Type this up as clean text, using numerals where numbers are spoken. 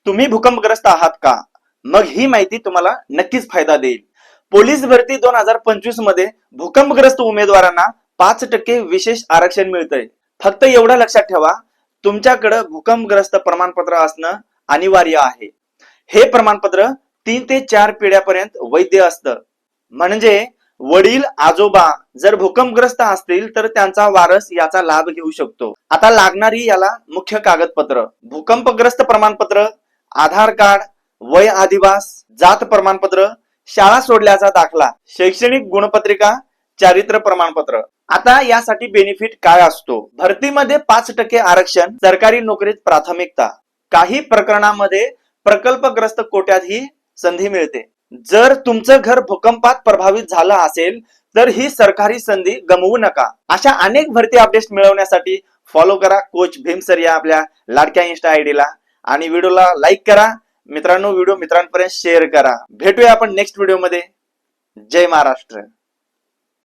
तुम्ही भूकंपग्रस्त आहात का? मग ही माहिती तुम्हाला नक्कीच फायदा देईल. पोलीस भरती 2025 मध्ये भूकंपग्रस्त उमेदवारांना 5% विशेष आरक्षण मिळतंय. फक्त एवढं लक्षात ठेवा, तुमच्याकडे भूकंपग्रस्त प्रमाणपत्र असणं अनिवार्य आहे. हे प्रमाणपत्र 3 ते 4 पिढ्यापर्यंत वैध असतं. म्हणजे वडील आजोबा जर भूकंपग्रस्त असतील तर त्यांचा वारस याचा लाभ घेऊ शकतो. आता लागणारी याला मुख्य कागदपत्र: भूकंपग्रस्त प्रमाणपत्र, आधार कार्ड, वय अधिवास, जात प्रमाणपत्र, शाळा सोडल्याचा दाखला, शैक्षणिक गुणपत्रिका, चारित्र्य प्रमाणपत्र. आता यासाठी बेनिफिट काय असतो? भरतीमध्ये 5% आरक्षण, सरकारी नोकरीत प्राथमिकता, काही प्रकरणामध्ये प्रकल्पग्रस्त कोट्यात ही संधी मिळते. जर तुमचं घर भूकंपात प्रभावित झालं असेल तर ही सरकारी संधी गमवू नका. अशा अनेक भरती अपडेट्स मिळवण्यासाठी फॉलो करा कोच भीम सर या आपल्या लाडक्या इंस्टा आयडीला आणि व्हिडिओला लाईक करा. मित्रांनो, व्हिडिओ मित्रांपर्यंत शेअर करा. भेटूया आपण नेक्स्ट व्हिडिओ मध्ये. जय महाराष्ट्र.